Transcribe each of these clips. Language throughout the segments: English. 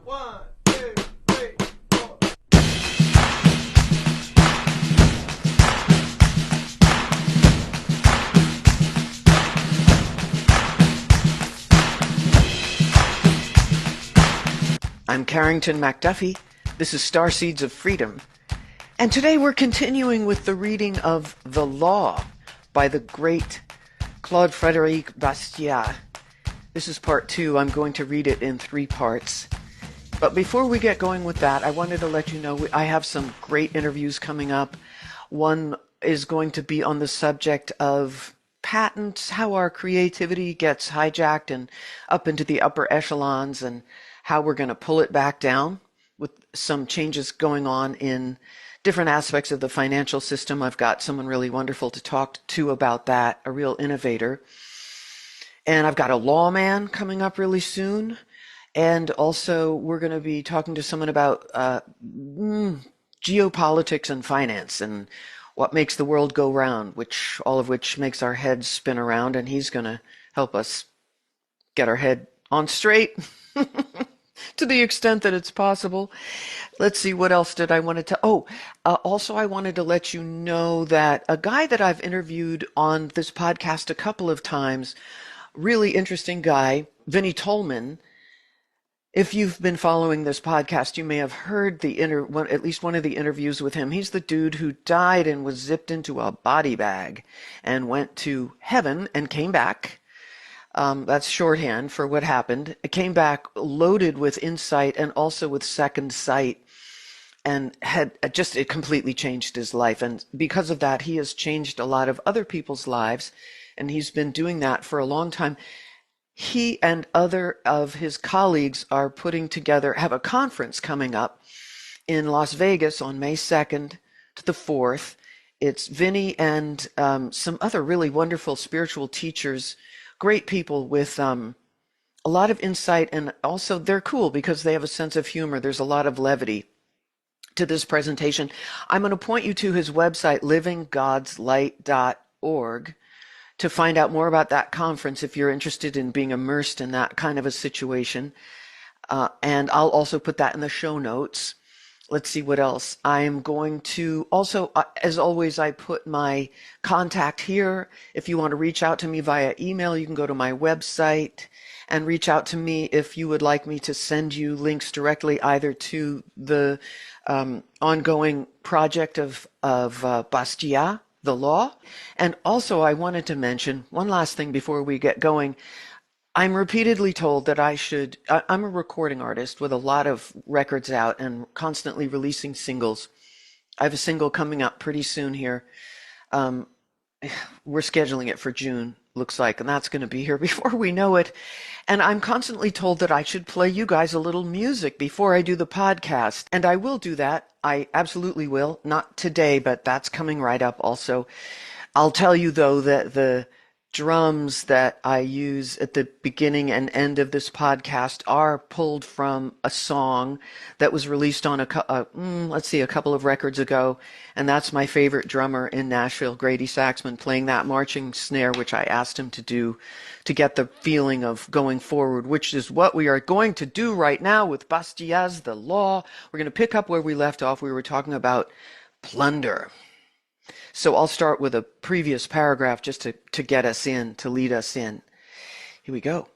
One, two, three, four. I'm Carrington MacDuffie. This is Starseeds of Freedom. And today we're continuing with the reading of The Law by the great Claude Frédéric Bastiat. This is part 2. I'm going to read it in 3 parts. But before we get going with that, I wanted to let you know I have some great interviews coming up. One is going to be on the subject of patents, how our creativity gets hijacked and up into the upper echelons, and how we're going to pull it back down with some changes going on in different aspects of the financial system. I've got someone really wonderful to talk to about that, a real innovator. And I've got a lawman coming up really soon. And also, we're going to be talking to someone about geopolitics and finance and what makes the world go round, all of which makes our heads spin around. And he's going to help us get our head on straight to the extent that it's possible. Let's see, what else did I want to also I wanted to let you know that a guy that I've interviewed on this podcast a couple of times, really interesting guy, Vinnie Tolman. If you've been following this podcast, you may have heard at least one of the interviews with him. He's the dude who died and was zipped into a body bag and went to heaven and came back. That's shorthand for what happened. It came back loaded with insight and also with second sight, and it completely changed his life. And because of that, he has changed a lot of other people's lives, and he's been doing that for a long time. He and other of his colleagues are have a conference coming up in Las Vegas on May 2nd to the 4th. It's Vinny and some other really wonderful spiritual teachers, great people with a lot of insight, and also they're cool because they have a sense of humor. There's a lot of levity to this presentation. I'm going to point you to his website, livinggodslight.org, to find out more about that conference if you're interested in being immersed in that kind of a situation. And I'll also put that in the show notes. Let's see what else. I'm going to also, as always, I put my contact here. If you want to reach out to me via email, you can go to my website and reach out to me if you would like me to send you links directly either to the ongoing project of Bastiat, The Law. And also I wanted to mention one last thing before we get going. I'm repeatedly told that I'm a recording artist with a lot of records out and constantly releasing singles. I have a single coming up pretty soon here. We're scheduling it for June, looks like, and that's going to be here before we know it. And I'm constantly told that I should play you guys a little music before I do the podcast. And I will do that. I absolutely will. Not today, but that's coming right up also. I'll tell you, though, that the drums that I use at the beginning and end of this podcast are pulled from a song that was released on a couple of records ago, and that's my favorite drummer in Nashville, Grady Saxman, playing that marching snare, which I asked him to do to get the feeling of going forward, which is what we are going to do right now with Bastiat's The Law. We're going to pick up where we left off. We were talking about plunder. So I'll start with a previous paragraph just to get us in, to lead us in. Here we go.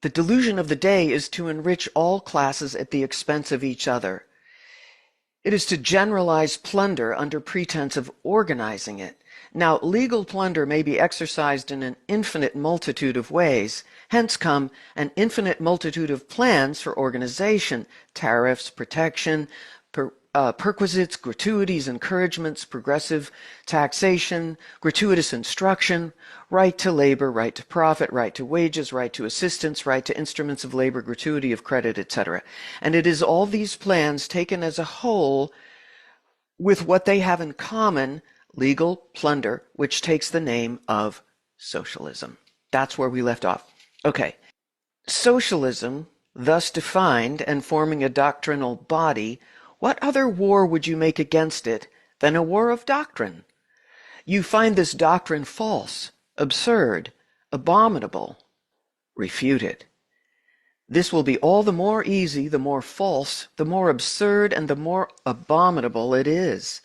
The delusion of the day is to enrich all classes at the expense of each other. It is to generalize plunder under pretense of organizing it. Now, legal plunder may be exercised in an infinite multitude of ways. Hence come an infinite multitude of plans for organization, tariffs, protection, perquisites, gratuities, encouragements, progressive taxation, gratuitous instruction, right to labor, right to profit, right to wages, right to assistance, right to instruments of labor, gratuity of credit, etc. And it is all these plans taken as a whole with what they have in common, legal plunder, which takes the name of socialism. That's where we left off. Okay. Socialism, thus defined and forming a doctrinal body, what other war would you make against it than a war of doctrine? You find this doctrine false, absurd, abominable. Refute it. This will be all the more easy, the more false, the more absurd, and the more abominable it is.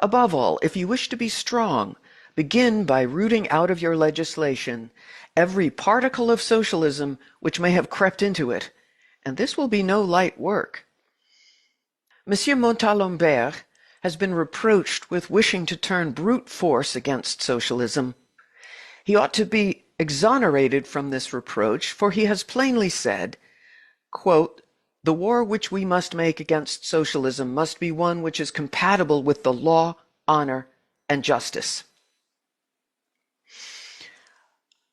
Above all, if you wish to be strong, begin by rooting out of your legislation every particle of socialism which may have crept into it, and this will be no light work. Monsieur Montalembert has been reproached with wishing to turn brute force against socialism. He ought to be exonerated from this reproach, for he has plainly said, quote, "The war which we must make against socialism must be one which is compatible with the law, honor, and justice."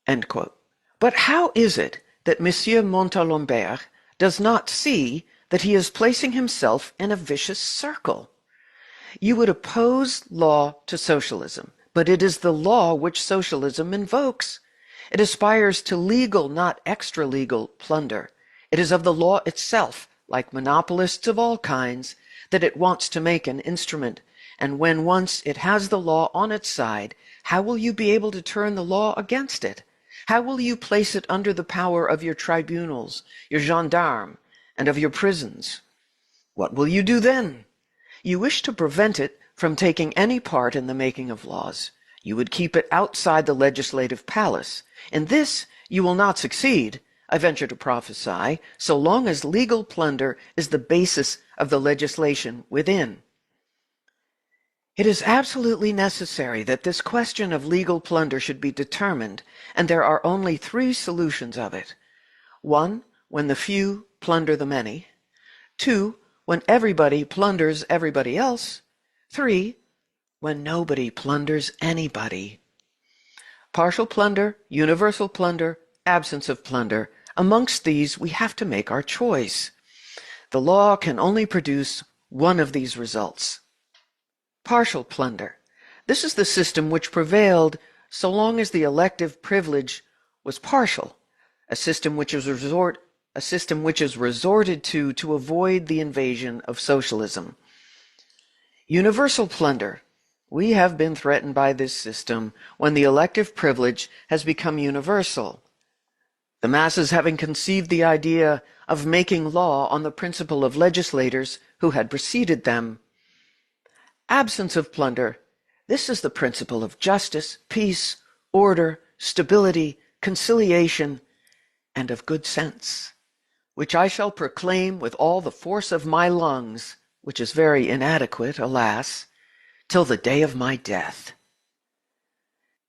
End quote. But how is it that Monsieur Montalembert does not see that he is placing himself in a vicious circle? You would oppose law to socialism, but it is the law which socialism invokes. It aspires to legal, not extra-legal, plunder. It is of the law itself, like monopolists of all kinds, that it wants to make an instrument. And when once it has the law on its side, how will you be able to turn the law against it? How will you place it under the power of your tribunals, your gendarmes, and of your prisons? What will you do then? You wish to prevent it from taking any part in the making of laws. You would keep it outside the legislative palace. In this you will not succeed, I venture to prophesy, so long as legal plunder is the basis of the legislation within. It is absolutely necessary that this question of legal plunder should be determined, and there are only three solutions of it. 1, when the few plunder the many. 2, when everybody plunders everybody else. 3, when nobody plunders anybody. Partial plunder, universal plunder, absence of plunder. Amongst these, we have to make our choice. The law can only produce one of these results. Partial plunder. This is the system which prevailed so long as the elective privilege was partial, a system which is resorted to avoid the invasion of socialism. Universal plunder. We have been threatened by this system when the elective privilege has become universal. The masses having conceived the idea of making law on the principle of legislators who had preceded them. Absence of plunder. This is the principle of justice, peace, order, stability, conciliation, and of good sense, which I shall proclaim with all the force of my lungs, which is very inadequate, alas, till the day of my death.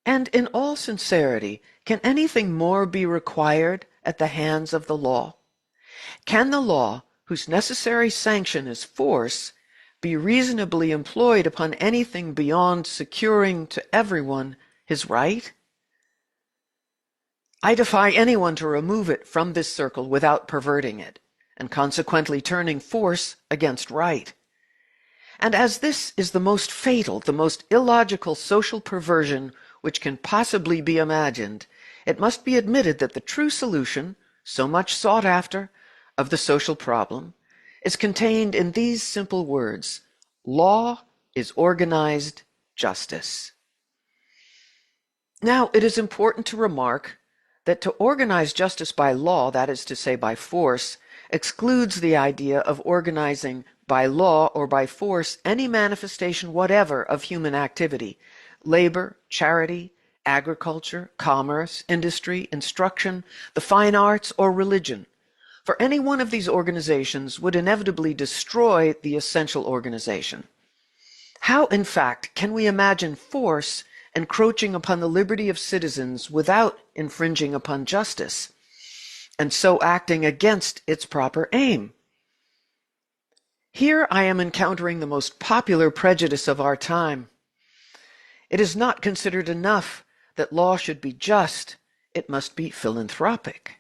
And in all sincerity, can anything more be required at the hands of the law? Can the law, whose necessary sanction is force, be reasonably employed upon anything beyond securing to everyone his right? I defy anyone to remove it from this circle without perverting it, and consequently turning force against right. And as this is the most fatal, the most illogical social perversion which can possibly be imagined, it must be admitted that the true solution, so much sought after, of the social problem, is contained in these simple words: law is organized justice. Now, it is important to remark that to organize justice by law, that is to say by force, excludes the idea of organizing by law or by force any manifestation whatever of human activity: labor, charity, agriculture, commerce, industry, instruction, the fine arts, or religion. For any one of these organizations would inevitably destroy the essential organization. How, in fact, can we imagine force encroaching upon the liberty of citizens without infringing upon justice, and so acting against its proper aim? Here I am encountering the most popular prejudice of our time. It is not considered enough that law should be just, it must be philanthropic.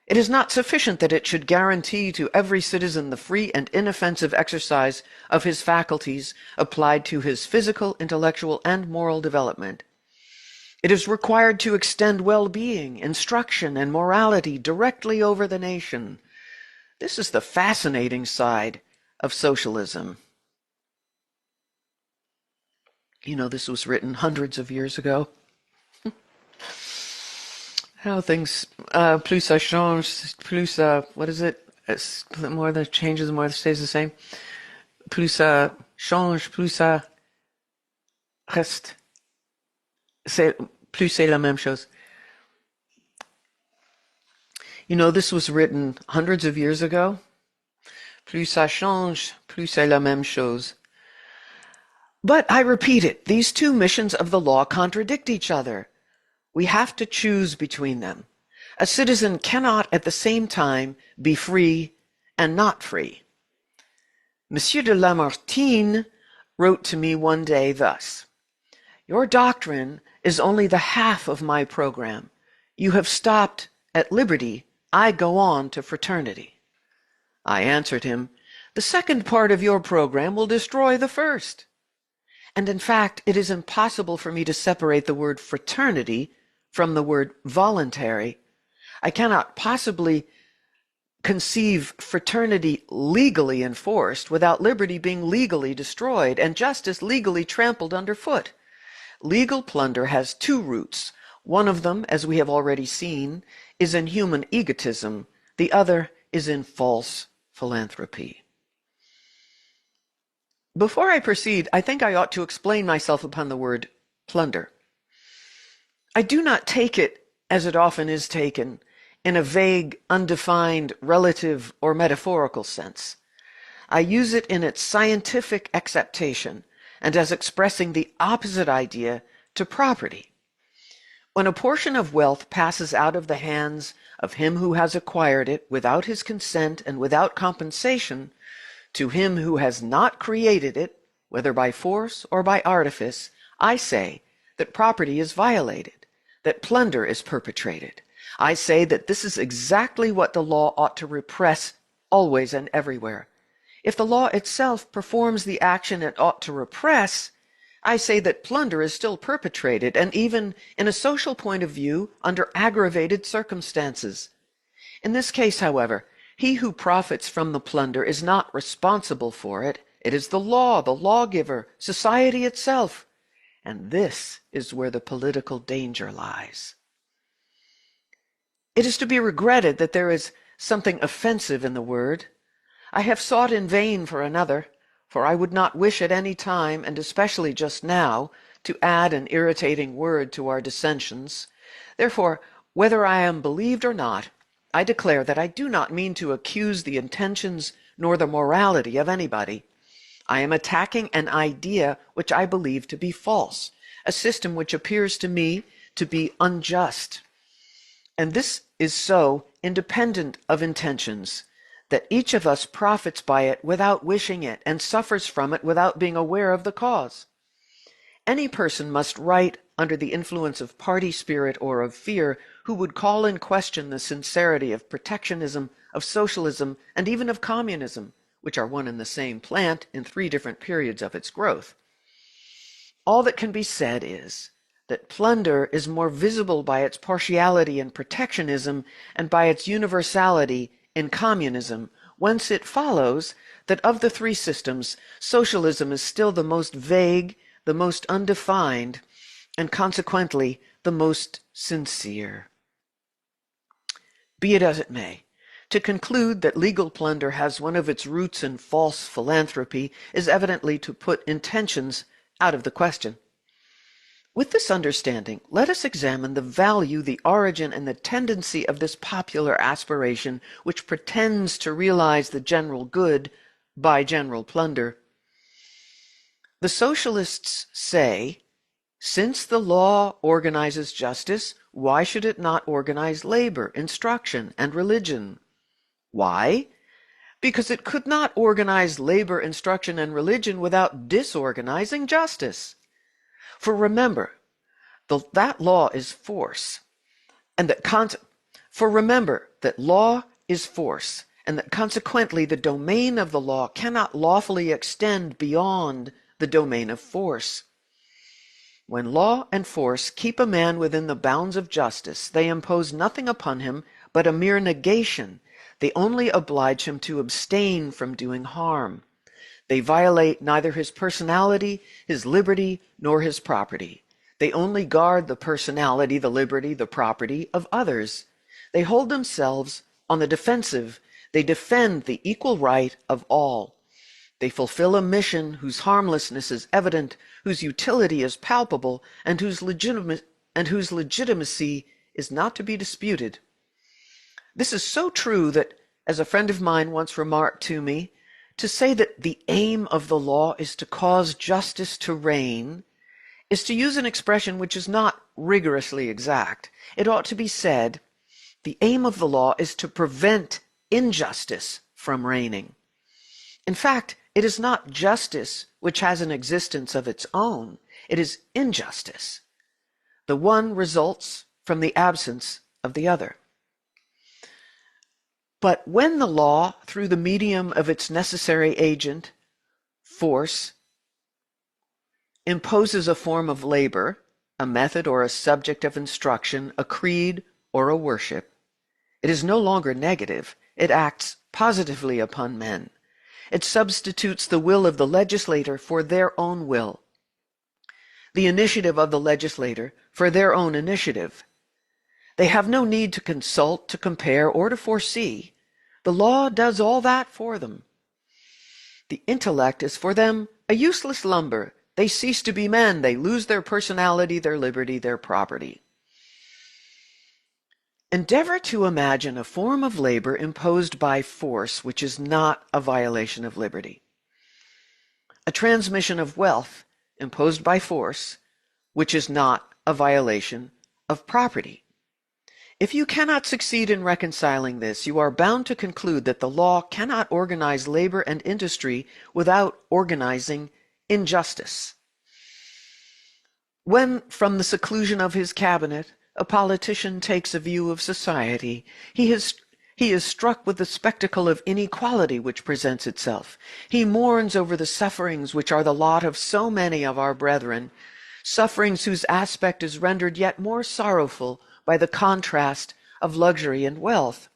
It is not sufficient that it should guarantee to every citizen the free and inoffensive exercise of his faculties applied to his physical, intellectual, and moral development. It is required to extend well-being, instruction, and morality directly over the nation. This is the fascinating side of socialism. You know, this was written hundreds of years ago. how things, plus ça change, plus, what is it? It's, the more that changes, the more it stays the same. Plus ça change, plus ça reste. C'est, plus c'est la même chose. You know, this was written hundreds of years ago. Plus ça change, plus c'est la même chose. But I repeat it, these two missions of the law contradict each other. We have to choose between them. A citizen cannot at the same time be free and not free. Monsieur de Lamartine wrote to me one day thus, "Your doctrine is only the half of my program. You have stopped at liberty. I go on to fraternity." I answered him, "The second part of your program will destroy the first." And in fact, it is impossible for me to separate the word fraternity from the word voluntary. I cannot possibly conceive fraternity legally enforced without liberty being legally destroyed and justice legally trampled underfoot. Legal plunder has two roots. One of them, as we have already seen, is in human egotism. The other is in false philanthropy. Before I proceed, I think I ought to explain myself upon the word plunder. I do not take it, as it often is taken, in a vague, undefined, relative, or metaphorical sense. I use it in its scientific acceptation and as expressing the opposite idea to property. When a portion of wealth passes out of the hands of him who has acquired it without his consent and without compensation to him who has not created it, whether by force or by artifice, I say that property is violated, that plunder is perpetrated. I say that this is exactly what the law ought to repress always and everywhere. If the law itself performs the action it ought to repress, I say that plunder is still perpetrated, and even in a social point of view, under aggravated circumstances. In this case, however, he who profits from the plunder is not responsible for it. It is the law, the lawgiver, society itself. And this is where the political danger lies. It is to be regretted that there is something offensive in the word. I have sought in vain for another, for I would not wish at any time, and especially just now, to add an irritating word to our dissensions. Therefore, whether I am believed or not, I declare that I do not mean to accuse the intentions nor the morality of anybody. I am attacking an idea which I believe to be false, a system which appears to me to be unjust. And this is so independent of intentions, that each of us profits by it without wishing it and suffers from it without being aware of the cause. Any person must write under the influence of party spirit or of fear who would call in question the sincerity of protectionism, of socialism, and even of communism, which are one and the same plant in three different periods of its growth. All that can be said is that plunder is more visible by its partiality in protectionism and by its universality in communism, whence it follows that of the three systems, socialism is still the most vague, the most undefined, and consequently the most sincere. Be it as it may, to conclude that legal plunder has one of its roots in false philanthropy is evidently to put intentions out of the question. With this understanding, let us examine the value, the origin, and the tendency of this popular aspiration which pretends to realize the general good by general plunder. The socialists say, since the law organizes justice, why should it not organize labor, instruction, and religion? Why? Because it could not organize labor, instruction, and religion without disorganizing justice. For remember, that law is force, and remember that law is force, and that consequently the domain of the law cannot lawfully extend beyond the domain of force. When law and force keep a man within the bounds of justice, they impose nothing upon him but a mere negation. They only oblige him to abstain from doing harm. They violate neither his personality, his liberty, nor his property. They only guard the personality, the liberty, the property of others. They hold themselves on the defensive. They defend the equal right of all. They fulfill a mission whose harmlessness is evident, whose utility is palpable, and whose legitimacy is not to be disputed. This is so true that, as a friend of mine once remarked to me, to say that the aim of the law is to cause justice to reign is to use an expression which is not rigorously exact. It ought to be said, the aim of the law is to prevent injustice from reigning. In fact, it is not justice which has an existence of its own. It is injustice. The one results from the absence of the other. But when the law, through the medium of its necessary agent, force, imposes a form of labor, a method or a subject of instruction, a creed or a worship, it is no longer negative. It acts positively upon men. It substitutes the will of the legislator for their own will, the initiative of the legislator for their own initiative. They have no need to consult, to compare, or to foresee. The law does all that for them. The intellect is for them a useless lumber. They cease to be men. They lose their personality, their liberty, their property. Endeavor to imagine a form of labor imposed by force which is not a violation of liberty. A transmission of wealth imposed by force which is not a violation of property. If you cannot succeed in reconciling this, you are bound to conclude that the law cannot organize labor and industry without organizing injustice. When, from the seclusion of his cabinet, a politician takes a view of society, he is struck with the spectacle of inequality which presents itself. He mourns over the sufferings which are the lot of so many of our brethren, sufferings whose aspect is rendered yet more sorrowful by the contrast of luxury and wealth.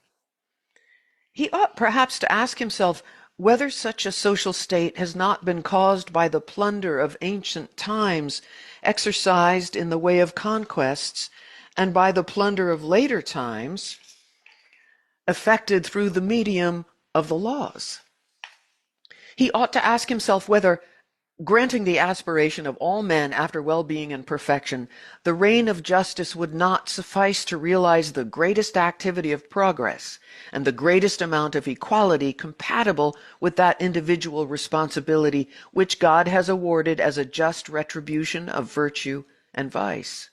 He ought perhaps to ask himself whether such a social state has not been caused by the plunder of ancient times exercised in the way of conquests, and by the plunder of later times effected through the medium of the laws. He ought to ask himself whether, granting the aspiration of all men after well-being and perfection, the reign of justice would not suffice to realize the greatest activity of progress and the greatest amount of equality compatible with that individual responsibility which God has awarded as a just retribution of virtue and vice.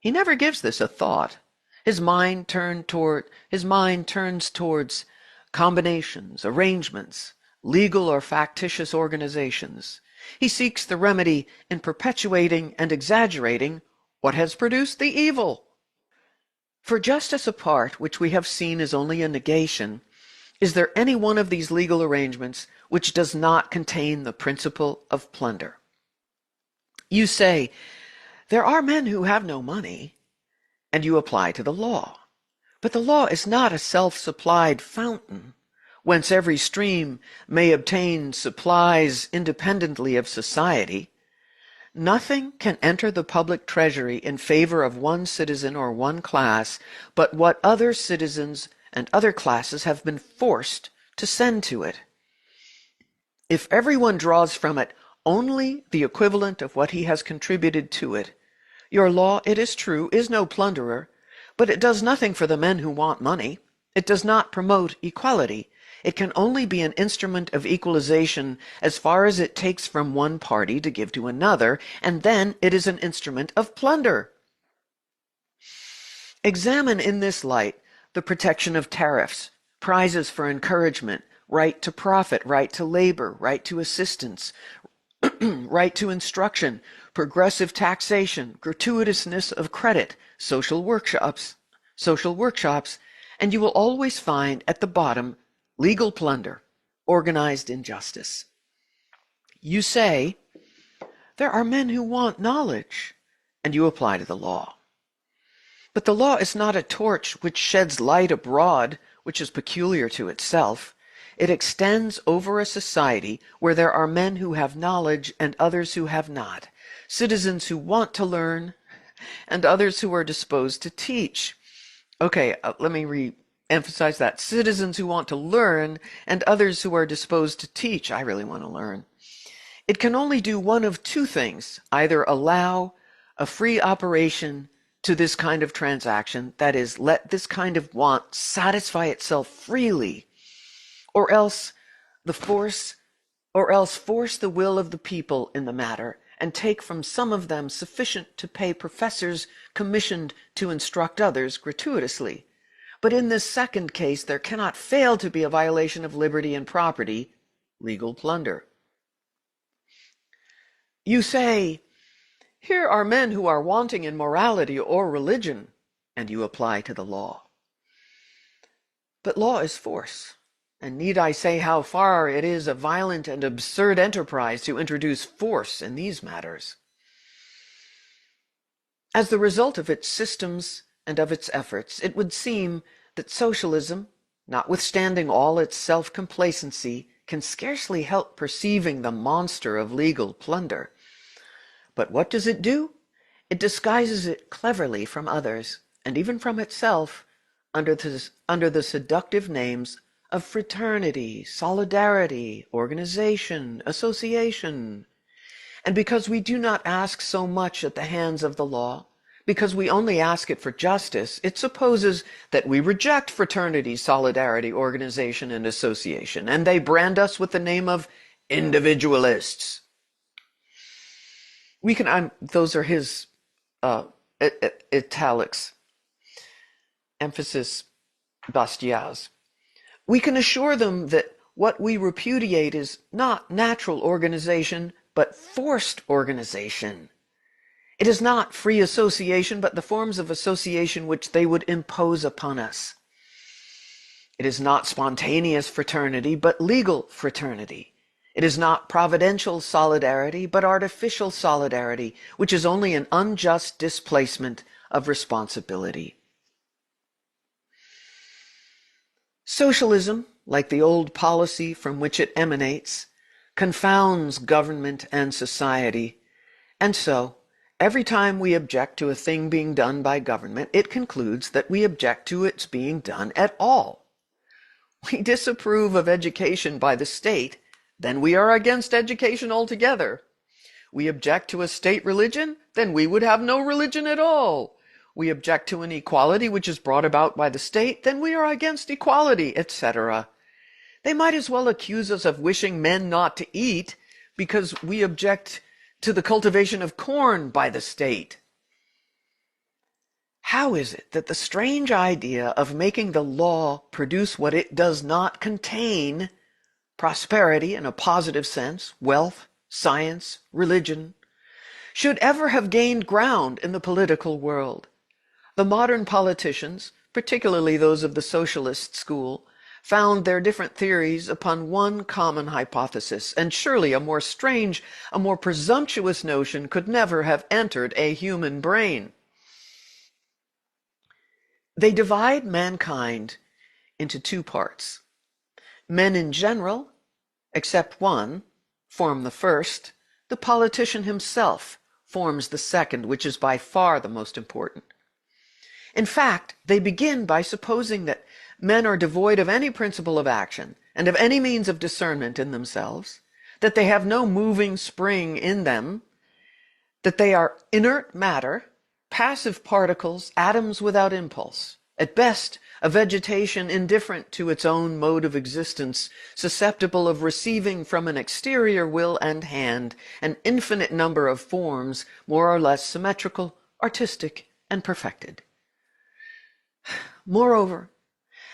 He never gives this a thought. His mind turns towards combinations, arrangements, legal or factitious organizations. He seeks the remedy in perpetuating and exaggerating what has produced the evil. For justice apart, which we have seen is only a negation, is there any one of these legal arrangements which does not contain the principle of plunder? You say, there are men who have no money, and you apply to the law. But the law is not a self-supplied fountain, whence every stream may obtain supplies independently of society. Nothing can enter the public treasury in favor of one citizen or one class but what other citizens and other classes have been forced to send to it. If everyone draws from it only the equivalent of what he has contributed to it, your law, it is true, is no plunderer, but it does nothing for the men who want money. It does not promote equality. It can only be an instrument of equalization as far as it takes from one party to give to another, and then it is an instrument of plunder. Examine in this light the protection of tariffs, prizes for encouragement, right to profit, right to labor, right to assistance, right to instruction, progressive taxation, gratuitousness of credit, social workshops, and you will always find at the bottom legal plunder, organized injustice. You say, there are men who want knowledge, and you apply to the law. But the law is not a torch which sheds light abroad, which is peculiar to itself. It extends over a society where there are men who have knowledge and others who have not. citizens who want to learn, and others who are disposed to teach. Okay, let me re-emphasize that. Citizens who want to learn, and others who are disposed to teach. I really want to learn. It can only do one of two things: either allow a free operation to this kind of transaction, that is, let this kind of want satisfy itself freely, or else force the will of the people in the matter, and take from some of them sufficient to pay professors commissioned to instruct others gratuitously. But in this second case, there cannot fail to be a violation of liberty and property, legal plunder. You say, here are men who are wanting in morality or religion, and you apply to the law. But law is force, and need I say how far it is a violent and absurd enterprise to introduce force in these matters? As the result of its systems and of its efforts, it would seem that socialism, notwithstanding all its self-complacency, can scarcely help perceiving the monster of legal plunder. But what does it do? It disguises it cleverly from others, and even from itself, under the seductive names of fraternity, solidarity, organization, association. And because we do not ask so much at the hands of the law, because we only ask it for justice, it supposes that we reject fraternity, solidarity, organization, and association, and they brand us with the name of individualists. We can, those are his italics, emphasis Bastiat's. We can assure them that what we repudiate is not natural organization, but forced organization. It is not free association, but the forms of association which they would impose upon us. It is not spontaneous fraternity, but legal fraternity. It is not providential solidarity, but artificial solidarity, which is only an unjust displacement of responsibility. Socialism, like the old policy from which it emanates, confounds government and society, and so, every time we object to a thing being done by government, it concludes that we object to its being done at all. We disapprove of education by the state, then we are against education altogether. We object to a state religion, then we would have no religion at all. We object to an equality which is brought about by the state, then we are against equality, etc. They might as well accuse us of wishing men not to eat because we object to the cultivation of corn by the state. How is it that the strange idea of making the law produce what it does not contain, prosperity in a positive sense, wealth, science, religion, should ever have gained ground in the political world? The modern politicians, particularly those of the socialist school, found their different theories upon one common hypothesis, and surely a more strange, a more presumptuous notion could never have entered a human brain. They divide mankind into two parts. Men in general, except one, form the first. The politician himself forms the second, which is by far the most important. In fact, they begin by supposing that men are devoid of any principle of action and of any means of discernment in themselves, that they have no moving spring in them, that they are inert matter, passive particles, atoms without impulse, at best a vegetation indifferent to its own mode of existence, susceptible of receiving from an exterior will and hand an infinite number of forms, more or less symmetrical, artistic, and perfected. Moreover,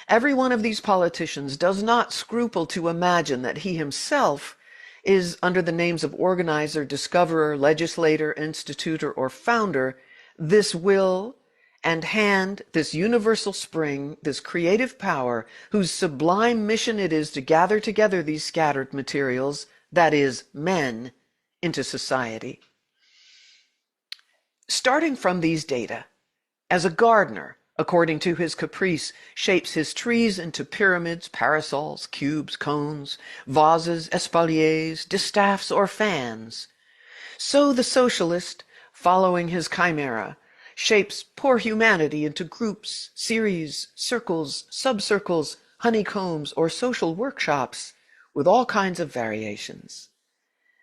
every one of these politicians does not scruple to imagine that he himself is, under the names of organizer, discoverer, legislator, institutor, or founder, this will and hand, this universal spring, this creative power, whose sublime mission it is to gather together these scattered materials, that is, men, into society. Starting from these data, as a gardener, according to his caprice, shapes his trees into pyramids, parasols, cubes, cones, vases, espaliers, distaffs, or fans, So the socialist, following his chimera, shapes poor humanity into groups, series, circles, subcircles, honeycombs, or social workshops with all kinds of variations.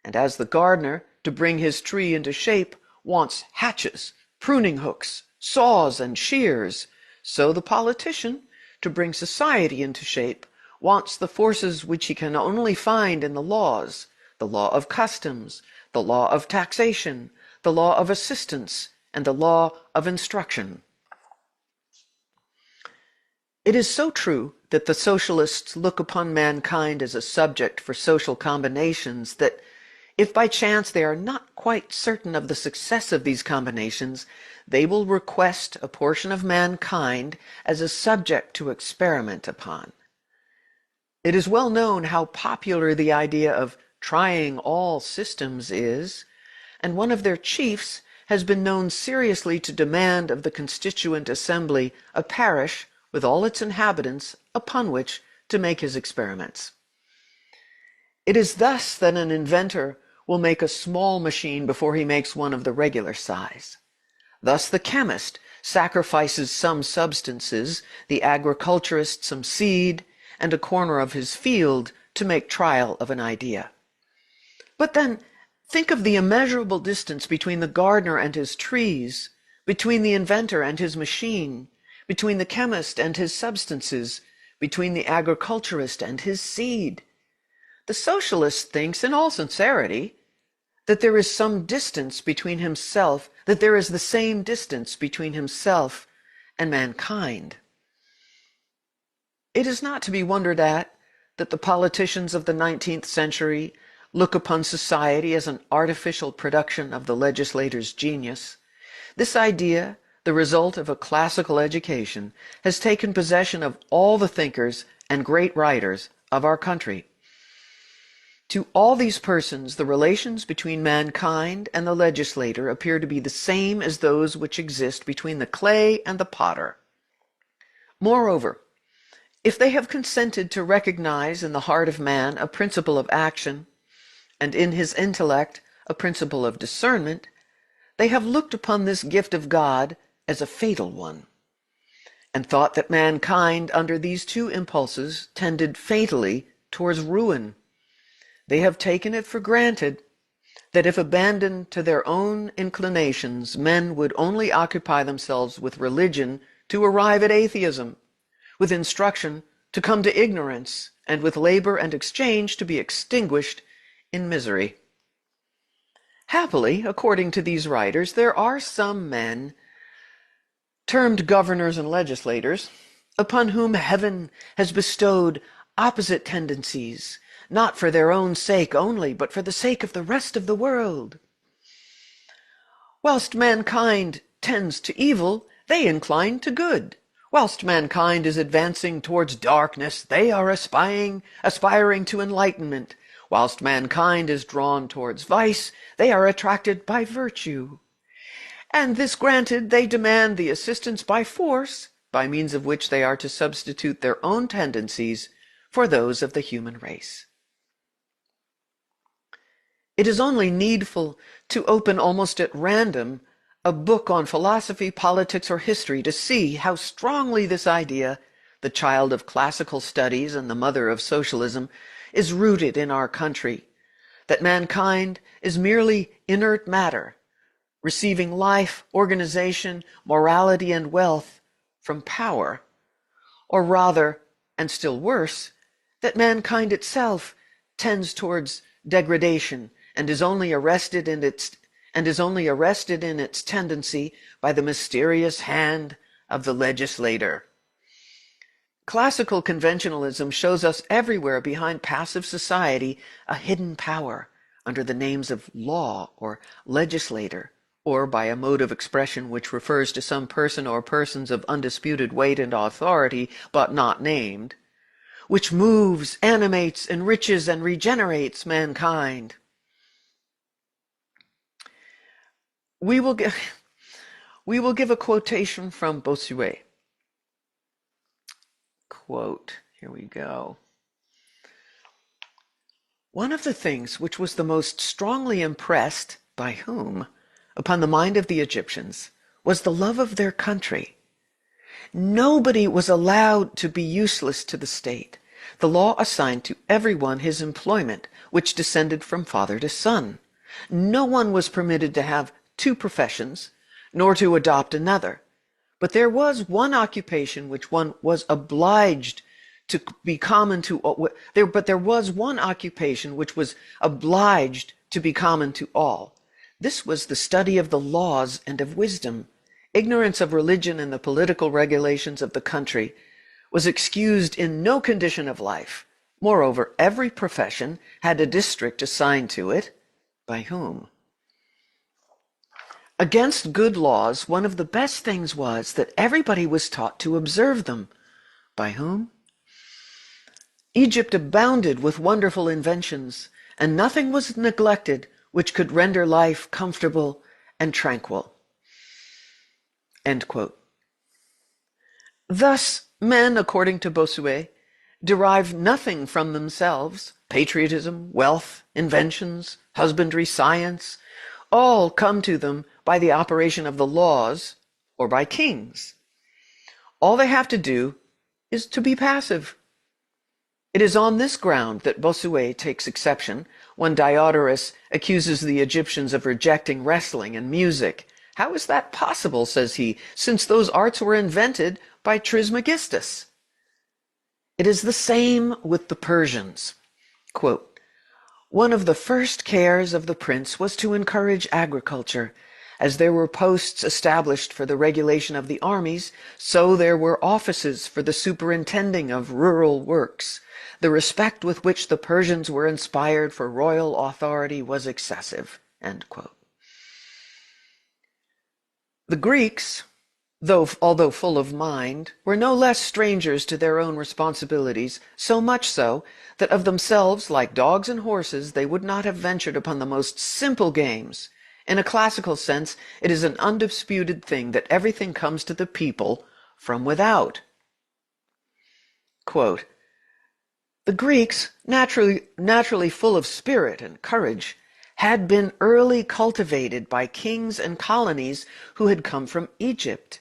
And as the gardener, to bring his tree into shape, wants hatchets, pruning hooks, saws, and shears, so the politician, to bring society into shape, wants the forces which he can only find in the laws, the law of customs, the law of taxation, the law of assistance, and the law of instruction. It is so true that the socialists look upon mankind as a subject for social combinations that, if by chance they are not quite certain of the success of these combinations, they will request a portion of mankind as a subject to experiment upon. It is well known how popular the idea of trying all systems is, and one of their chiefs has been known seriously to demand of the Constituent Assembly a parish with all its inhabitants upon which to make his experiments. It is thus that an inventor will make a small machine before he makes one of the regular size. Thus the chemist sacrifices some substances, the agriculturist some seed, and a corner of his field to make trial of an idea. But then, think of the immeasurable distance between the gardener and his trees, between the inventor and his machine, between the chemist and his substances, between the agriculturist and his seed. The socialist thinks, in all sincerity, that there is some distance between himself, that there is the same distance between himself and mankind. It is not to be wondered at that the politicians of the 19th century look upon society as an artificial production of the legislator's genius. This idea, the result of a classical education, has taken possession of all the thinkers and great writers of our country. To all these persons, the relations between mankind and the legislator appear to be the same as those which exist between the clay and the potter. Moreover, if they have consented to recognize in the heart of man a principle of action, and in his intellect a principle of discernment, they have looked upon this gift of God as a fatal one, and thought that mankind under these two impulses tended fatally towards ruin. They have taken it for granted that if abandoned to their own inclinations, men would only occupy themselves with religion to arrive at atheism, with instruction to come to ignorance, and with labor and exchange to be extinguished in misery. Happily, according to these writers, there are some men, termed governors and legislators, upon whom heaven has bestowed opposite tendencies, not for their own sake only, but for the sake of the rest of the world. Whilst mankind tends to evil, they incline to good. Whilst mankind is advancing towards darkness, they are aspiring to enlightenment. Whilst mankind is drawn towards vice, they are attracted by virtue. And this granted, they demand the assistance by force, by means of which they are to substitute their own tendencies for those of the human race. It is only needful to open almost at random a book on philosophy, politics, or history to see how strongly this idea, the child of classical studies and the mother of socialism, is rooted in our country, that mankind is merely inert matter, receiving life, organization, morality, and wealth from power, or rather, and still worse, that mankind itself tends towards degradation and is only arrested in its tendency by the mysterious hand of the legislator. Classical conventionalism shows us everywhere behind passive society a hidden power under the names of law or legislator, or by a mode of expression which refers to some person or persons of undisputed weight and authority, but not named, which moves, animates, enriches, and regenerates mankind. We will give a quotation from Bossuet. Quote, here we go. One of the things which was the most strongly impressed by whom, upon the mind of the Egyptians, was the love of their country. Nobody was allowed to be useless to the state. The law assigned to everyone his employment, which descended from father to son. No one was permitted to have two professions, nor to adopt another. But there was one occupation which one was obliged to be common to all. But there was one occupation which was obliged to be common to all. This was the study of the laws and of wisdom. Ignorance of religion and the political regulations of the country was excused in no condition of life. Moreover, every profession had a district assigned to it. By whom? Against good laws, one of the best things was that everybody was taught to observe them. By whom? Egypt abounded with wonderful inventions, and nothing was neglected which could render life comfortable and tranquil. End quote. Thus, men, according to Bossuet, derive nothing from themselves. Patriotism, wealth, inventions, husbandry, science, all come to them by the operation of the laws or by kings. All they have to do is to be passive. It is on this ground that Bossuet takes exception when Diodorus accuses the Egyptians of rejecting wrestling and music. How is that possible, says he, since those arts were invented by Trismegistus? It is the same with the Persians. Quote, one of the first cares of the prince was to encourage agriculture. As there were posts established for the regulation of the armies, so there were offices for the superintending of rural works. The respect with which the Persians were inspired for royal authority was excessive. End quote. The Greeks, although full of mind, were no less strangers to their own responsibilities, so much so that of themselves, like dogs and horses, they would not have ventured upon the most simple games. In a classical sense, it is an undisputed thing that everything comes to the people from without. Quote, the Greeks, naturally full of spirit and courage, had been early cultivated by kings and colonies who had come from Egypt.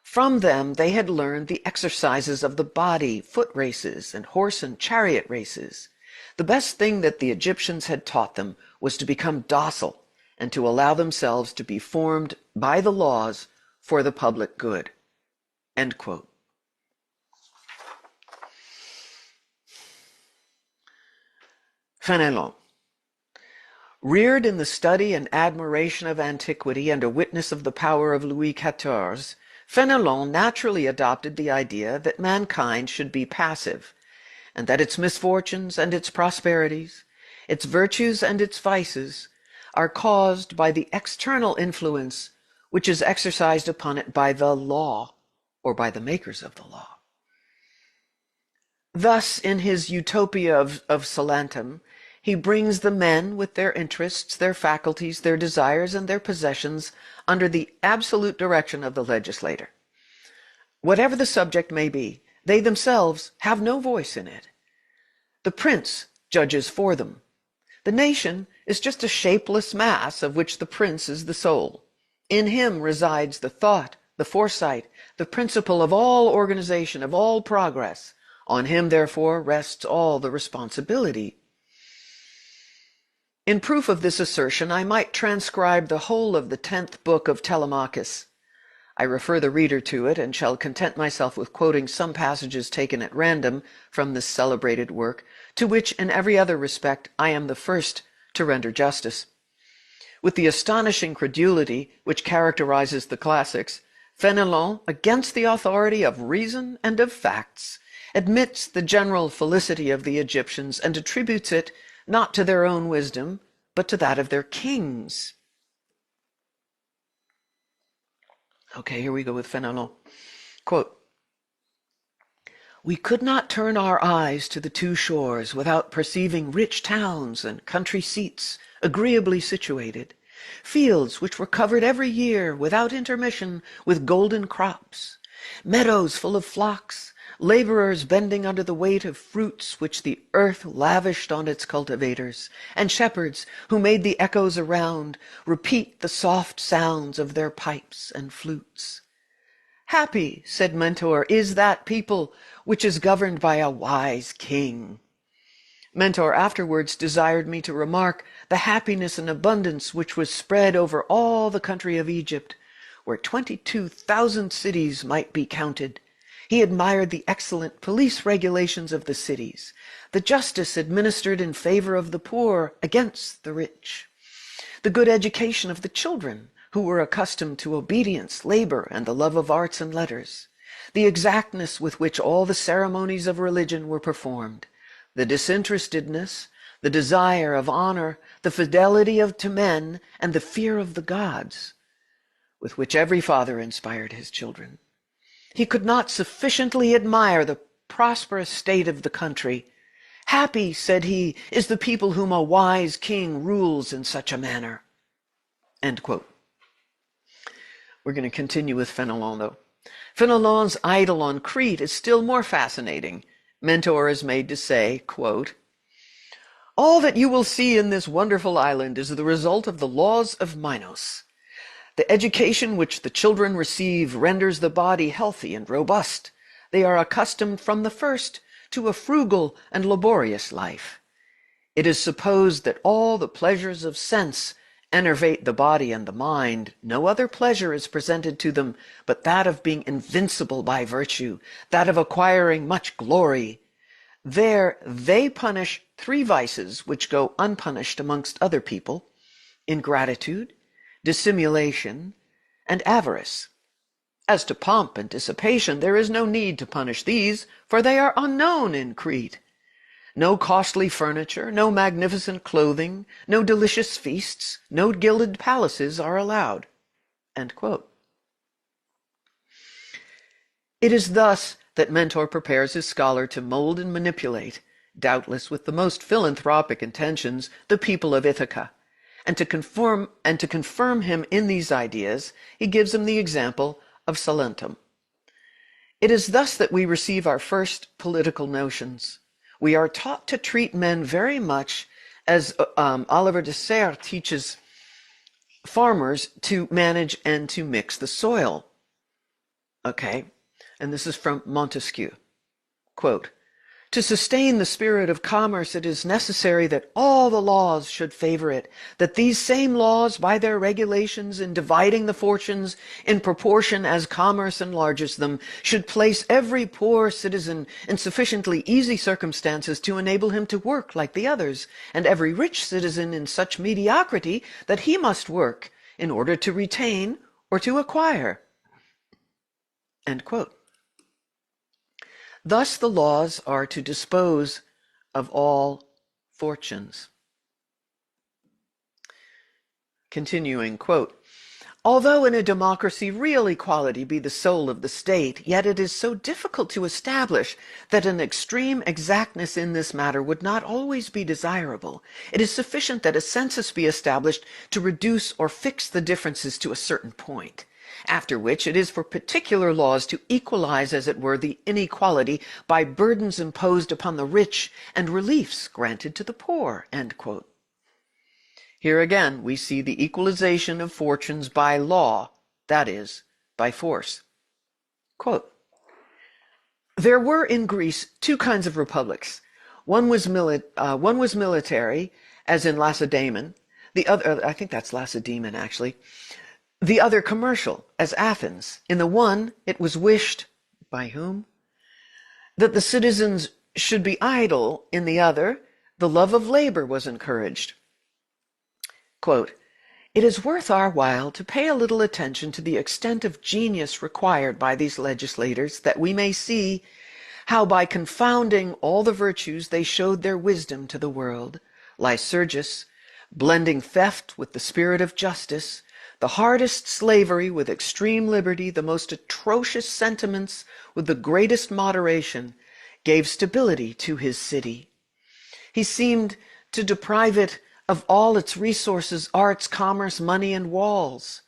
From them they had learned the exercises of the body, foot races, and horse and chariot races. The best thing that the Egyptians had taught them was to become docile and to allow themselves to be formed by the laws for the public good. End quote. Fénelon. Reared in the study and admiration of antiquity and a witness of the power of Louis XIV, Fénelon naturally adopted the idea that mankind should be passive, and that its misfortunes and its prosperities, its virtues and its vices, are caused by the external influence which is exercised upon it by the law or by the makers of the law. Thus, in his Utopia of Salantum, he brings the men with their interests, their faculties, their desires, and their possessions under the absolute direction of the legislator. Whatever the subject may be, they themselves have no voice in it. The prince judges for them. The nation is just a shapeless mass of which the prince is the soul. In him resides the thought, the foresight, the principle of all organization, of all progress. On him, therefore, rests all the responsibility. In proof of this assertion, I might transcribe the whole of the 10th book of Telemachus. I refer the reader to it, and shall content myself with quoting some passages taken at random from this celebrated work, to which, in every other respect, I am the first to render justice. With the astonishing credulity which characterizes the classics, Fénelon, against the authority of reason and of facts, admits the general felicity of the Egyptians and attributes it not to their own wisdom, but to that of their kings. Okay, here we go with Fénelon. Quote, we could not turn our eyes to the two shores without perceiving rich towns and country seats agreeably situated, fields which were covered every year without intermission with golden crops, meadows full of flocks, laborers bending under the weight of fruits which the earth lavished on its cultivators, and shepherds who made the echoes around repeat the soft sounds of their pipes and flutes. Happy, said Mentor, is that people which is governed by a wise king. Mentor afterwards desired me to remark the happiness and abundance which was spread over all the country of Egypt, where 22,000 cities might be counted. He admired the excellent police regulations of the cities, the justice administered in favor of the poor against the rich, the good education of the children, who were accustomed to obedience, labor, and the love of arts and letters, the exactness with which all the ceremonies of religion were performed, the disinterestedness, the desire of honor, the fidelity to men, and the fear of the gods, with which every father inspired his children. He could not sufficiently admire the prosperous state of the country. Happy, said he, is the people whom a wise king rules in such a manner. End quote. We're going to continue with Fenelon, though. Fenelon's idyll on Crete is still more fascinating. Mentor is made to say, quote, all that you will see in this wonderful island is the result of the laws of Minos. The education which the children receive renders the body healthy and robust. They are accustomed from the first to a frugal and laborious life. It is supposed that all the pleasures of sense enervate the body and the mind. No other pleasure is presented to them but that of being invincible by virtue, that of acquiring much glory. There they punish 3 vices which go unpunished amongst other people: ingratitude, dissimulation, and avarice. As to pomp and dissipation, there is no need to punish these, for they are unknown in Crete. No costly furniture, no magnificent clothing, no delicious feasts, no gilded palaces are allowed. End quote. It is thus that Mentor prepares his scholar to mold and manipulate, doubtless with the most philanthropic intentions, the people of Ithaca. And to confirm him in these ideas, he gives him the example of Salentum. It is thus that we receive our first political notions. We are taught to treat men very much as Oliver de Serres teaches farmers to manage and to mix the soil. Okay, and this is from Montesquieu. Quote, to sustain the spirit of commerce, it is necessary that all the laws should favor it, that these same laws, by their regulations in dividing the fortunes in proportion as commerce enlarges them, should place every poor citizen in sufficiently easy circumstances to enable him to work like the others, and every rich citizen in such mediocrity that he must work in order to retain or to acquire. End quote. Thus the laws are to dispose of all fortunes. Continuing, quote, although in a democracy real equality be the soul of the state, yet it is so difficult to establish that an extreme exactness in this matter would not always be desirable. It is sufficient that a census be established to reduce or fix the differences to a certain point, after which it is for particular laws to equalize, as it were, the inequality by burdens imposed upon the rich and reliefs granted to the poor. End quote. Here again we see the equalization of fortunes by law, that is, by force. Quote, there were in Greece 2 kinds of republics. One was military, as in Lacedaemon. The other, I think that's Lacedaemon actually. The other commercial, as Athens. In the one, it was wished, by whom? That the citizens should be idle. In the other, the love of labor was encouraged. Quote, it is worth our while to pay a little attention to the extent of genius required by these legislators, that we may see how by confounding all the virtues they showed their wisdom to the world. Lycurgus, blending theft with the spirit of justice, the hardest slavery with extreme liberty, the most atrocious sentiments with the greatest moderation, gave stability to his city. He seemed to deprive it of all its resources, arts, commerce, money, and walls.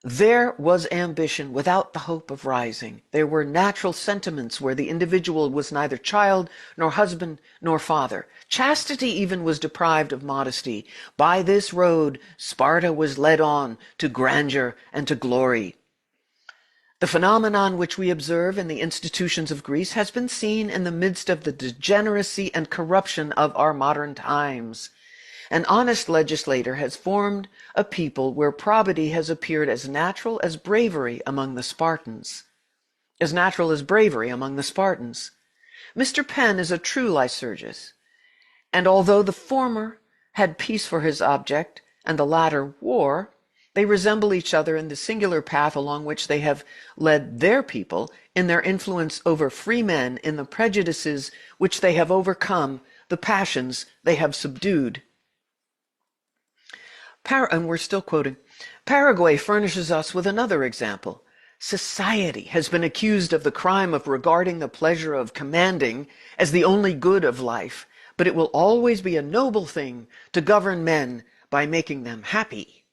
There was ambition without the hope of rising. There were natural sentiments where the individual was neither child, nor husband, nor father. Chastity even was deprived of modesty. By this road, Sparta was led on to grandeur and to glory. The phenomenon which we observe in the institutions of Greece has been seen in the midst of the degeneracy and corruption of our modern times. An honest legislator has formed a people where probity has appeared as natural as bravery among the Spartans. Mr. Penn is a true Lycurgus, and although the former had peace for his object and the latter war, they resemble each other in the singular path along which they have led their people in their influence over free men, in the prejudices which they have overcome, the passions they have subdued. And we're still quoting. Paraguay furnishes us with another example. Society has been accused of the crime of regarding the pleasure of commanding as the only good of life, but it will always be a noble thing to govern men by making them happy.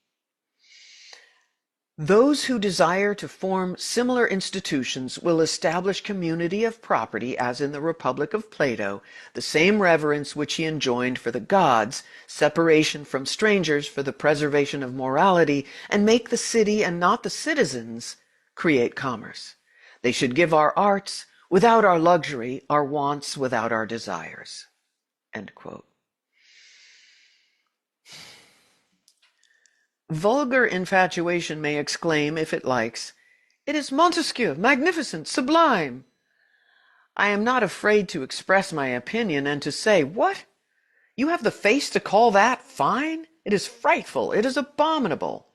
Those who desire to form similar institutions will establish community of property as in the Republic of Plato, the same reverence which he enjoined for the gods, separation from strangers for the preservation of morality, and make the city and not the citizens create commerce. They should give our arts without our luxury, our wants without our desires. End quote. Vulgar infatuation may exclaim, if it likes, "It is Montesquieu, magnificent, sublime." I am not afraid to express my opinion and to say, "What? You have the face to call that fine? It is frightful, it is abominable."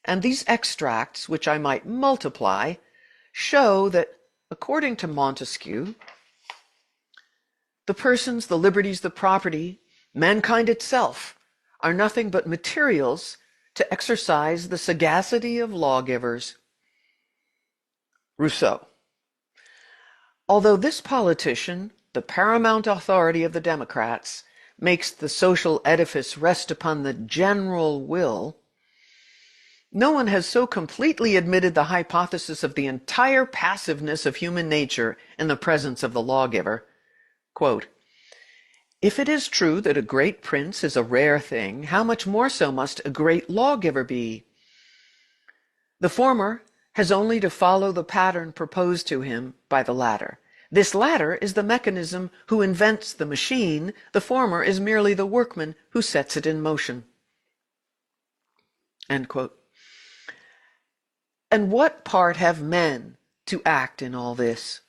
And these extracts, which I might multiply, show that, according to Montesquieu, the persons, the liberties, the property, mankind itself, are nothing but materials to exercise the sagacity of lawgivers. Rousseau. Although this politician, the paramount authority of the Democrats, makes the social edifice rest upon the general will, no one has so completely admitted the hypothesis of the entire passiveness of human nature in the presence of the lawgiver. Quote, "If it is true that a great prince is a rare thing, how much more so must a great lawgiver be? The former has only to follow the pattern proposed to him by the latter. This latter is the mechanism who invents the machine, the former is merely the workman who sets it in motion." End quote. And what part have men to act in all this?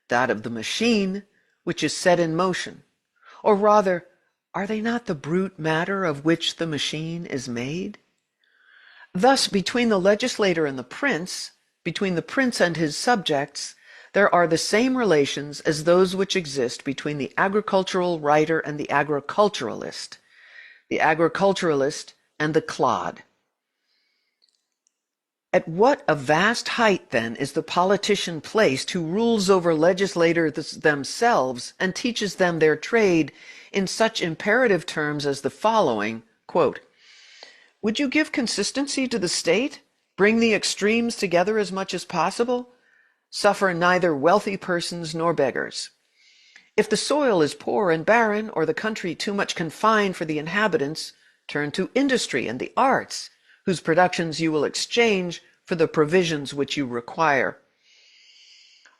That of the machine, which is set in motion. Or rather, are they not the brute matter of which the machine is made? Thus, between the legislator and the prince, between the prince and his subjects, there are the same relations as those which exist between the agricultural writer and the agriculturalist and the clod. At what a vast height, then, is the politician placed who rules over legislators themselves and teaches them their trade in such imperative terms as the following, quote, "Would you give consistency to the state? Bring the extremes together as much as possible? Suffer neither wealthy persons nor beggars. If the soil is poor and barren, or the country too much confined for the inhabitants, turn to industry and the arts, whose productions you will exchange for the provisions which you require.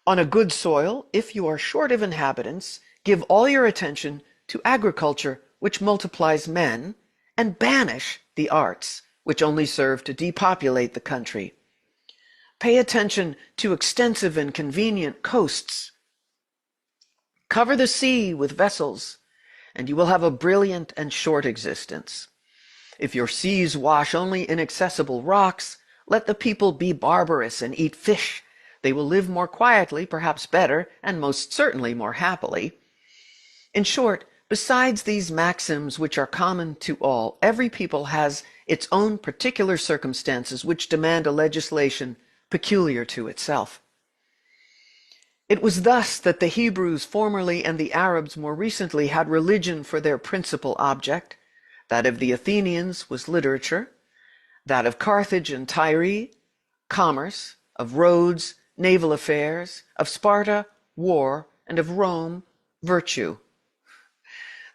On a good soil, if you are short of inhabitants, give all your attention to agriculture, which multiplies men, and banish the arts, which only serve to depopulate the country. Pay attention to extensive and convenient coasts. Cover the sea with vessels, and you will have a brilliant and short existence. If your seas wash only inaccessible rocks, let the people be barbarous and eat fish. They will live more quietly, perhaps better, and most certainly more happily. In short, besides these maxims which are common to all, every people has its own particular circumstances which demand a legislation peculiar to itself. It was thus that the Hebrews formerly and the Arabs more recently had religion for their principal object. That of the Athenians was literature. that of Carthage and Tyre, commerce, of Rhodes, naval affairs, of Sparta, war, and of Rome, virtue.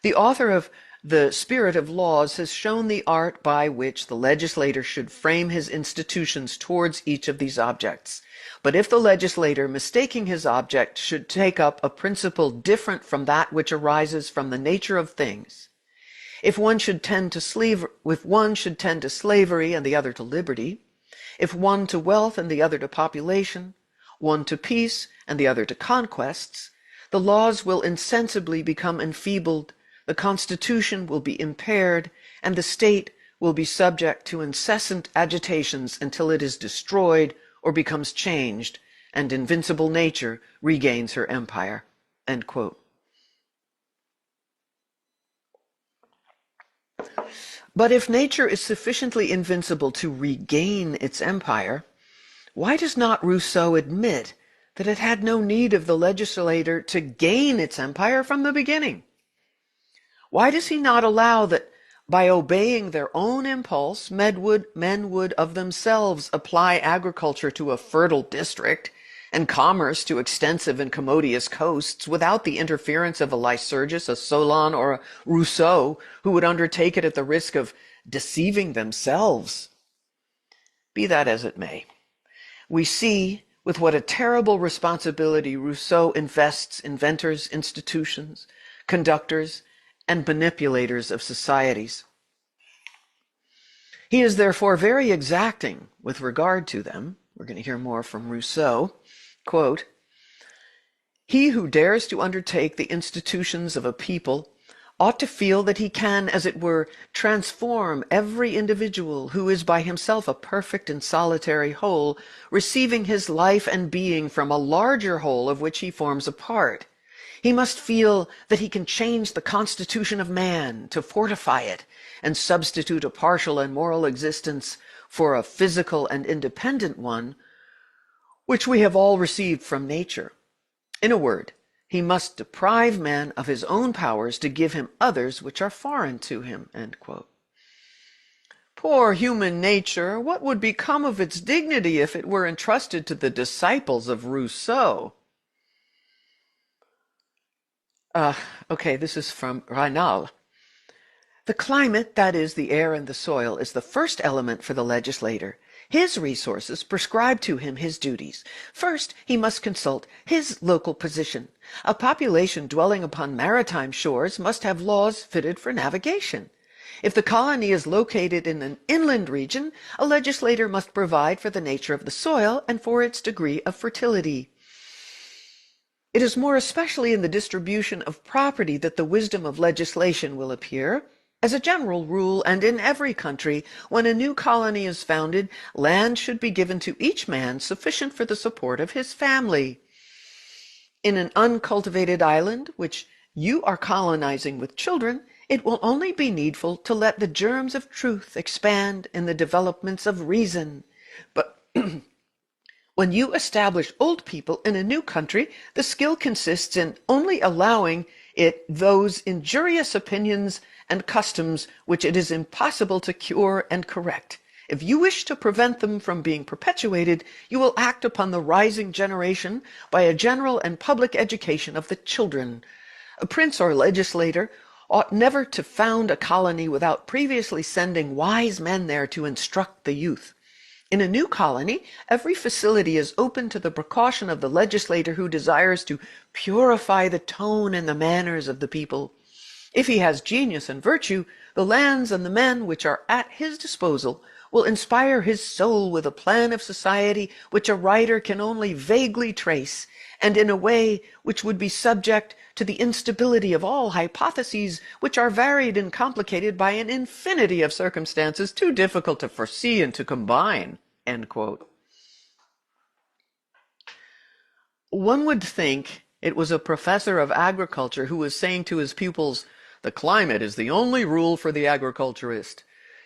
The author of The Spirit of Laws has shown the art by which the legislator should frame his institutions towards each of these objects. But if the legislator, mistaking his object, should take up a principle different from that which arises from the nature of things, if one should tend to slavery and the other to liberty, if one to wealth and the other to population, one to peace and the other to conquests, the laws will insensibly become enfeebled, the constitution will be impaired, and the state will be subject to incessant agitations until it is destroyed or becomes changed, and invincible nature regains her empire." End quote. But if nature is sufficiently invincible to regain its empire, why does not Rousseau admit that it had no need of the legislator to gain its empire from the beginning? Why does he not allow that by obeying their own impulse, men would of themselves apply agriculture to a fertile district and commerce to extensive and commodious coasts without the interference of a Lycurgus, a Solon, or a Rousseau, who would undertake it at the risk of deceiving themselves? Be that as it may, we see with what a terrible responsibility Rousseau invests inventors, institutions, conductors, and manipulators of societies. He is therefore very exacting with regard to them. We're going to hear more from Rousseau. Quote, "He who dares to undertake the institutions of a people ought to feel that he can, as it were, transform every individual who is by himself a perfect and solitary whole, receiving his life and being from a larger whole of which he forms a part. He must feel that he can change the constitution of man, to fortify it, and substitute a partial and moral existence for a physical and independent one, which we have all received from nature. In a word, he must deprive man of his own powers to give him others which are foreign to him." End quote. Poor human nature, what would become of its dignity if it were entrusted to the disciples of Rousseau? Okay, this is from Raynal. "The climate, that is, the air and the soil, is the first element for the legislator. His resources prescribe to him his duties. First, he must consult his local position. A population dwelling upon maritime shores must have laws fitted for navigation. If the colony is located in an inland region, a legislator must provide for the nature of the soil and for its degree of fertility. It is more especially in the distribution of property that the wisdom of legislation will appear. As a general rule, and in every country, when a new colony is founded, land should be given to each man sufficient for the support of his family. In an uncultivated island, which you are colonizing with children, it will only be needful to let the germs of truth expand in the developments of reason. But when you establish old people in a new country, the skill consists in only allowing it those injurious opinions and customs which it is impossible to cure and correct. If you wish to prevent them from being perpetuated, you will act upon the rising generation by a general and public education of the children. A prince or legislator ought never to found a colony without previously sending wise men there to instruct the youth. In a new colony, every facility is open to the precaution of the legislator who desires to purify the tone and the manners of the people. If he has genius and virtue, the lands and the men which are at his disposal will inspire his soul with a plan of society which a writer can only vaguely trace, and in a way which would be subject to the instability of all hypotheses, which are varied and complicated by an infinity of circumstances too difficult to foresee and to combine." End quote. One would think it was a professor of agriculture who was saying to his pupils, "The climate is the only rule for the agriculturist.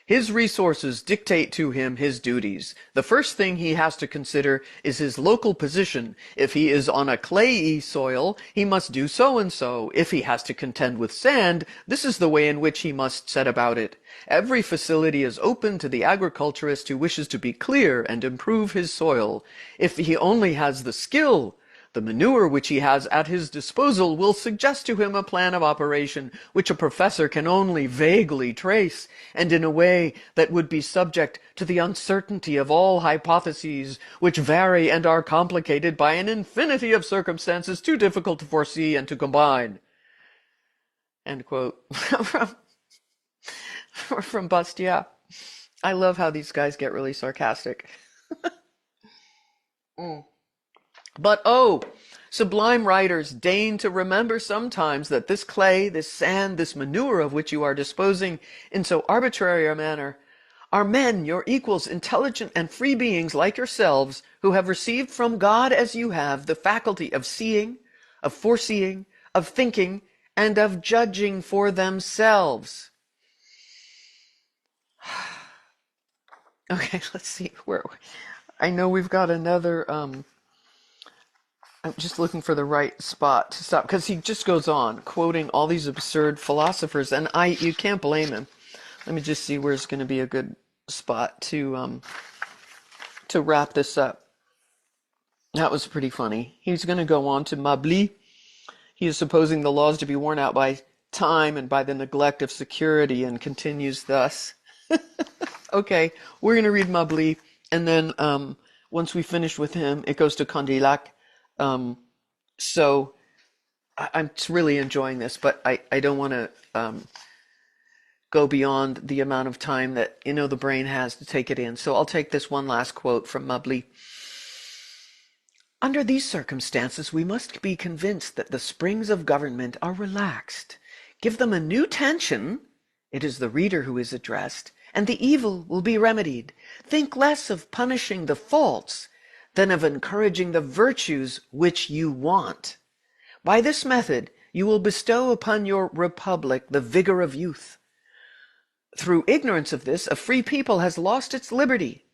His resources dictate to him his duties. The first thing he has to consider is his local position. If he is on a clayey soil, he must do so and so. If he has to contend with sand, this is the way in which he must set about it. Every facility is open to the agriculturist who wishes to be clear and improve his soil. If he only has the skill, the manure which he has at his disposal will suggest to him a plan of operation which a professor can only vaguely trace, and in a way that would be subject to the uncertainty of all hypotheses, which vary and are complicated by an infinity of circumstances too difficult to foresee and to combine. End quote. From Bastiat. I love how these guys get really sarcastic. But oh, sublime writers, deign to remember sometimes that this clay, this sand, this manure of which you are disposing in so arbitrary a manner, are men, your equals, intelligent and free beings like yourselves, who have received from God as you have the faculty of seeing, of foreseeing, of thinking, and of judging for themselves. Okay, let's see where. I know we've got another. I'm just looking for the right spot to stop, because he just goes on quoting all these absurd philosophers, and you can't blame him. Let me just see where's going to be a good spot to wrap this up. That was pretty funny. He's going to go on to Mably. He is supposing the laws to be worn out by time and by the neglect of security, and continues thus. Okay, we're going to read Mably, and then once we finish with him, it goes to Condillac. So I'm really enjoying this, but I don't want to go beyond the amount of time that, the brain has to take it in. So I'll take this one last quote from Mably. Under these circumstances, we must be convinced that the springs of government are relaxed. Give them a new tension. It is the reader who is addressed, and the evil will be remedied. Think less of punishing the faults than of encouraging the virtues which you want. By this method, you will bestow upon your republic the vigor of youth. Through ignorance of this, a free people has lost its liberty.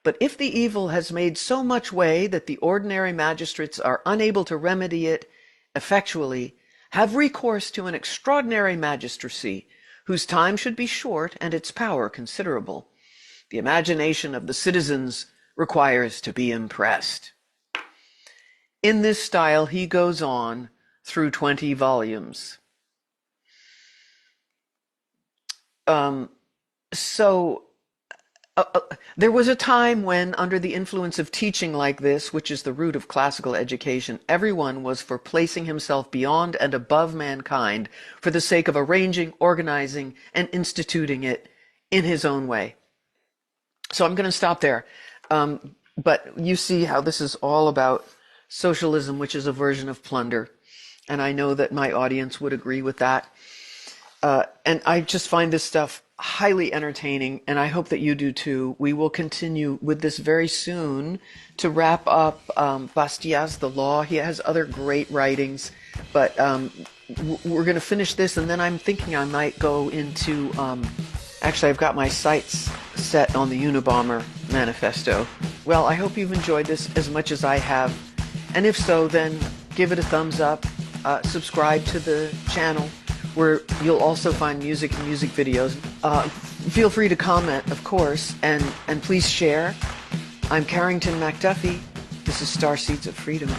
But if the evil has made so much way that the ordinary magistrates are unable to remedy it effectually, have recourse to an extraordinary magistracy, whose time should be short and its power considerable. The imagination of the citizens requires to be impressed. In this style, he goes on through 20 volumes. There was a time when, under the influence of teaching like this, which is the root of classical education, everyone was for placing himself beyond and above mankind for the sake of arranging, organizing, and instituting it in his own way. So I'm going to stop there. But you see how this is all about socialism, which is a version of plunder. And I know that my audience would agree with that. And I just find this stuff highly entertaining, and I hope that you do too. We will continue with this very soon to wrap up Bastiat's The Law. He has other great writings, but we're going to finish this, and then I'm thinking I might go into... actually, I've got my sights set on the Unabomber Manifesto. Well, I hope you've enjoyed this as much as I have, and if so, then give it a thumbs up, subscribe to the channel, where you'll also find music and music videos. Feel free to comment, of course, and please share. I'm Carrington McDuffie. This is Starseeds of Freedom.